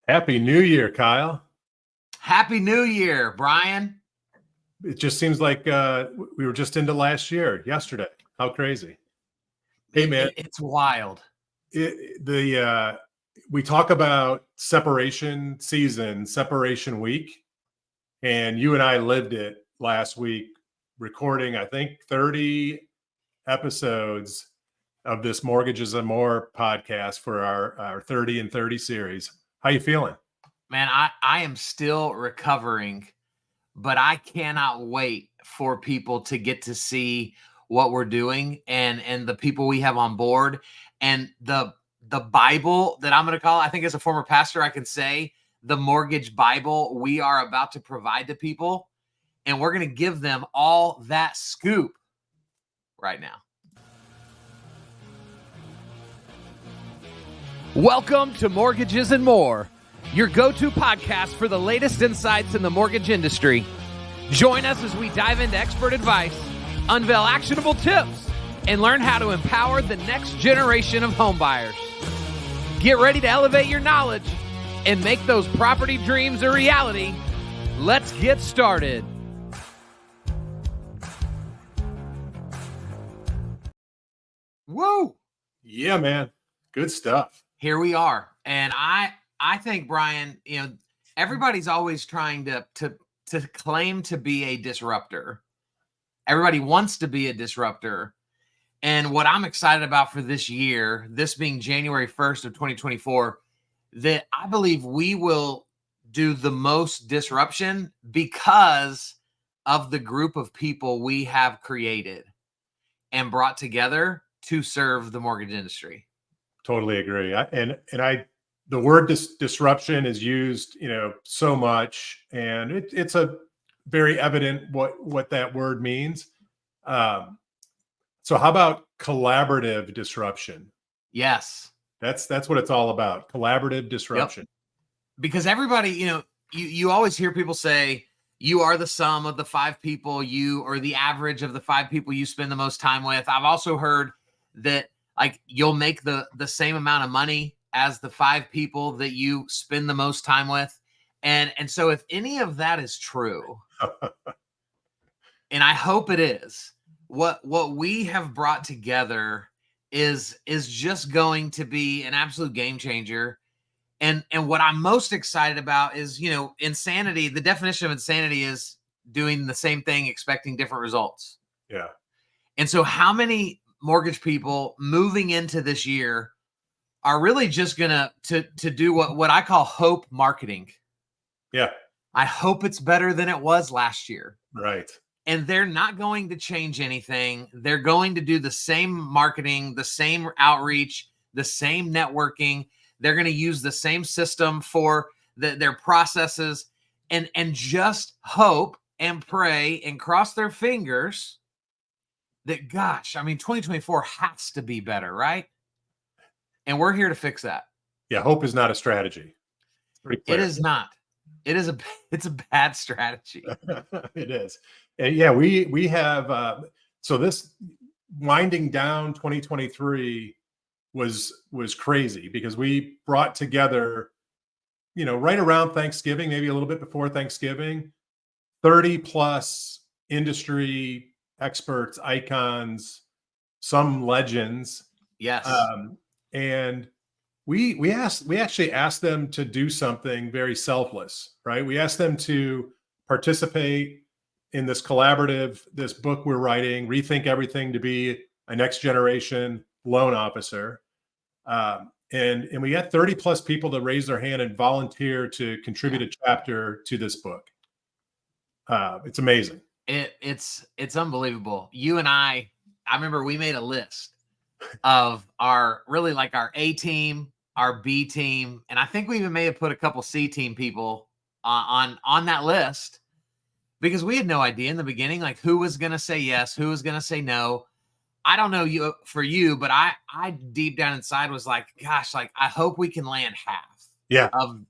Happy New Year, Kyle. Happy New Year, Brian. It just seems like we were just into last yesterday. How crazy. Hey, man. It's wild. We talk about separation season, separation week, and you and I lived it last week, recording, I think, 30 episodes of this Mortgages and More podcast for our 30 and 30 series. How you feeling? Man, I am still recovering, but I cannot wait for people to get to see what we're doing and the people we have on board and the Bible that I'm going to call, I think as a former pastor, I can say the mortgage Bible we are about to provide to people. And we're going to give them all that scoop right now. Welcome to Mortgages and More, your go-to podcast for the latest insights in the mortgage industry. Join us as we dive into expert advice, unveil actionable tips, and learn how to empower the next generation of homebuyers. Get ready to elevate your knowledge and make those property dreams a reality. Let's get started. Woo! Yeah, man. Good stuff. Here we are. And I think, Brian, everybody's always trying to claim to be a disruptor. Everybody wants to be a disruptor. And what I'm excited about for this year, this being January 1st of 2024, that I believe we will do the most disruption because of the group of people we have created and brought together to serve the mortgage industry. Totally agree. The word disruption is used, so much, and it's a very evident what that word means. So how about collaborative disruption? Yes. That's what it's all about. Collaborative disruption. Yep. Because everybody, you always hear people say you are the sum of the five people or the average of the five people you spend the most time with. I've also heard that you'll make the same amount of money as the five people that you spend the most time with. And so if any of that is true, and I hope it is, what we have brought together is just going to be an absolute game changer. And what I'm most excited about is, insanity. The definition of insanity is doing the same thing, expecting different results. Yeah. And so how many mortgage people moving into this year are really just gonna to do what I call hope marketing? Yeah. I hope it's better than it was last year. Right. And they're not going to change anything. They're going to do the same marketing, the same outreach, the same networking. They're going to use the same system for their processes and just hope and pray and cross their fingers that, 2024 has to be better, right? And we're here to fix that. Yeah, hope is not a strategy. It is not. It's a bad strategy. It is. And yeah, we have so this winding down 2023 was crazy because we brought together, right around Thanksgiving, maybe a little bit before Thanksgiving, 30 plus industry experts, icons, some legends. Yes. And we actually asked them to do something very selfless, right? We asked them to participate in this book we're writing, Rethink Everything to be a next generation loan officer. And we got 30 plus people to raise their hand and volunteer to contribute a chapter to this book. It's amazing. It's unbelievable. You and I remember we made a list of our A team, our B team, and I think we even may have put a couple C team people on that list because we had no idea in the beginning, who was going to say yes, who was going to say no. I don't know for you, but I deep down inside was like, gosh, I hope we can land half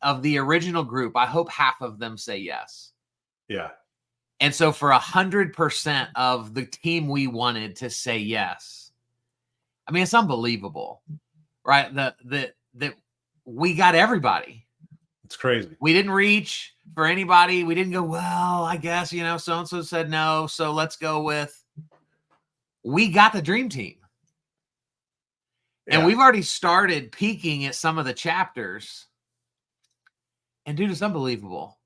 of the original group. I hope half of them say yes. Yeah. And so for 100% of the team we wanted to say yes, it's unbelievable, right? That we got everybody. It's crazy. We didn't reach for anybody. We didn't go, well, I guess, so-and-so said no, so let's go with, we got the dream team. And Yeah. we've already started peeking at some of the chapters. And dude, it's unbelievable.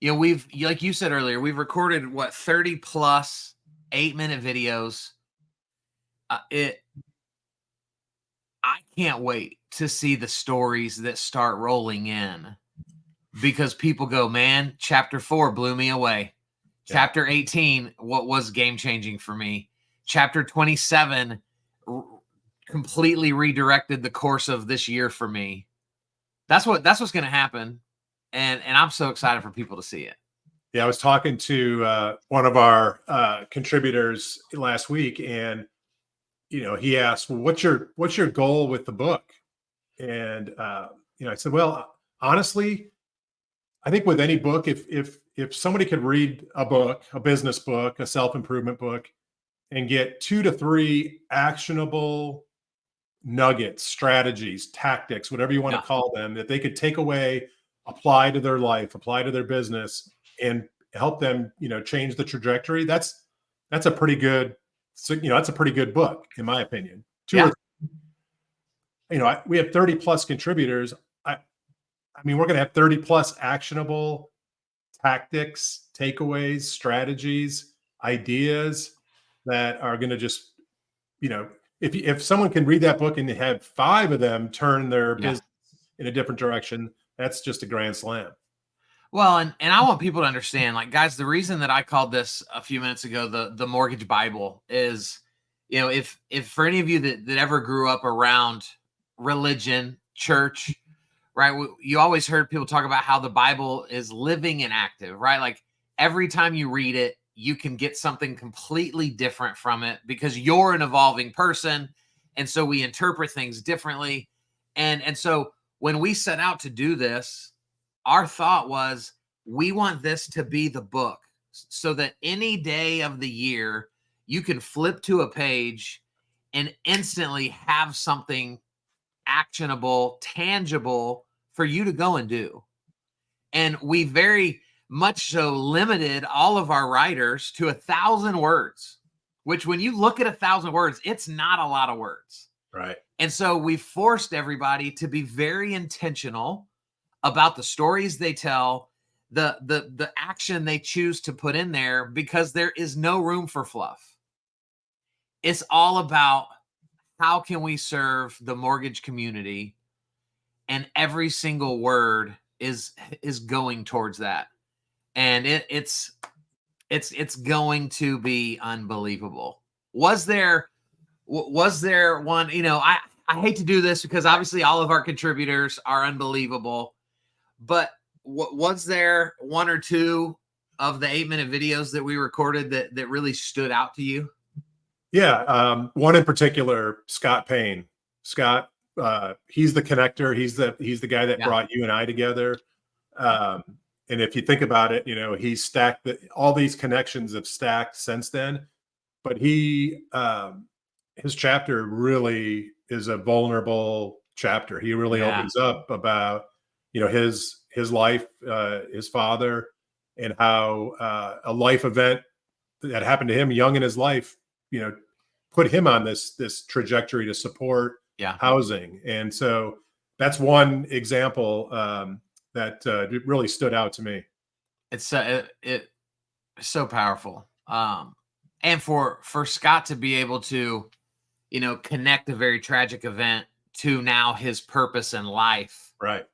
We've, like you said earlier, we've recorded 30 plus 8-minute videos. I can't wait to see the stories that start rolling in, because people go, man, chapter 4 blew me away. Yeah. Chapter 18, what was game changing for me? Chapter 27 completely redirected the course of this year for me. That's what's going to happen. And I'm so excited for people to see it. Yeah. I was talking to one of our contributors last week, and, he asked, well, what's your goal with the book? And, I said, well, honestly, I think with any book, if somebody could read a book, a business book, a self-improvement book, and get 2 to 3 actionable nuggets, strategies, tactics, whatever you want to call them, that they could take away, apply to their life, apply to their business, and help them, change the trajectory. That's a pretty good, that's a pretty good book, in my opinion. We have 30 plus contributors. I mean, we're going to have 30 plus actionable tactics, takeaways, strategies, ideas that are going to just, if someone can read that book and they have 5 of them turn their business in a different direction, that's just a grand slam. Well, and I want people to understand, like, guys, the reason that I called this a few minutes ago the Mortgage Bible is, if for any of you that ever grew up around religion, church, right? You always heard people talk about how the Bible is living and active, right? Like, every time you read it, you can get something completely different from it, because you're an evolving person. And so we interpret things differently. And so when we set out to do this, our thought was, we want this to be the book, so that any day of the year you can flip to a page and instantly have something actionable, tangible for you to go and do. And we very much so limited all of our writers to 1,000 words, which, when you look at 1,000 words, it's not a lot of words. Right. And so we forced everybody to be very intentional about the stories they tell, the action they choose to put in there, because there is no room for fluff. It's all about, how can we serve the mortgage community? And every single word is going towards that. And it's going to be unbelievable. Was there one, I hate to do this, because obviously all of our contributors are unbelievable, but was there 1 or 2 of the 8-minute videos that we recorded that really stood out to you? Yeah. One in particular, Scott Payne. Scott, he's the connector. He's the guy that brought you and I together. And if you think about it, he's stacked all these connections have stacked since then, but his chapter really is a vulnerable chapter. He really opens up about, his life, his father, and how a life event that happened to him young in his life, put him on this trajectory to support housing. And so that's one example that really stood out to me. It's so powerful. And for Scott to be able to, connect a very tragic event to now his purpose in life. Right.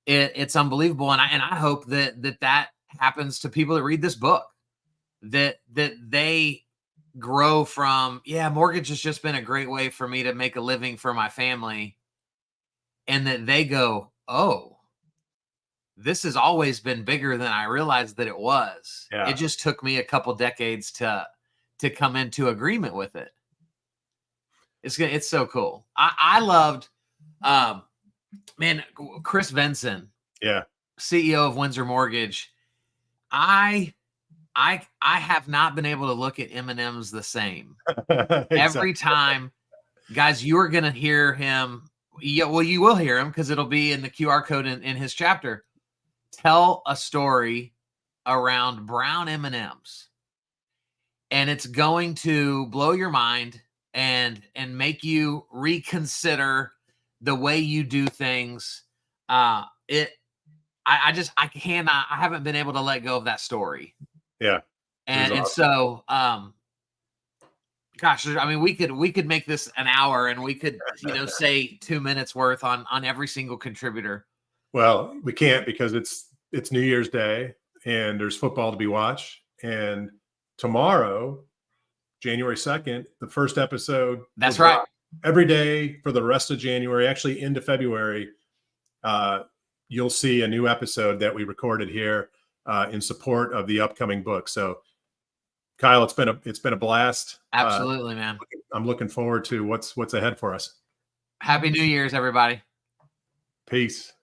It's unbelievable. And I hope that happens to people that read this book, that they grow from, mortgage has just been a great way for me to make a living for my family. And that they go, oh, this has always been bigger than I realized that it was. Yeah. It just took me a couple decades to come into agreement with it. It's so cool. I loved, Chris Venson, CEO of Windsor Mortgage. I have not been able to look at M&M's the same. Exactly. Every time, guys, you are going to hear him Yeah, well, you will hear him because it'll be in the QR code in his chapter. Tell a story around brown M&Ms, and it's going to blow your mind and make you reconsider the way you do things. I haven't been able to let go of that story. Yeah. And so, gosh, I mean, we could make this an hour, and we could, say 2 minutes worth on every single contributor. Well, we can't because it's New Year's Day and there's football to be watched. And tomorrow, January 2nd, the first episode. That's right. Every day for the rest of January, actually into February, you'll see a new episode that we recorded here in support of the upcoming book. So, Kyle, it's been a blast. Absolutely, man. I'm looking forward to what's ahead for us. Happy New Year's, everybody. Peace.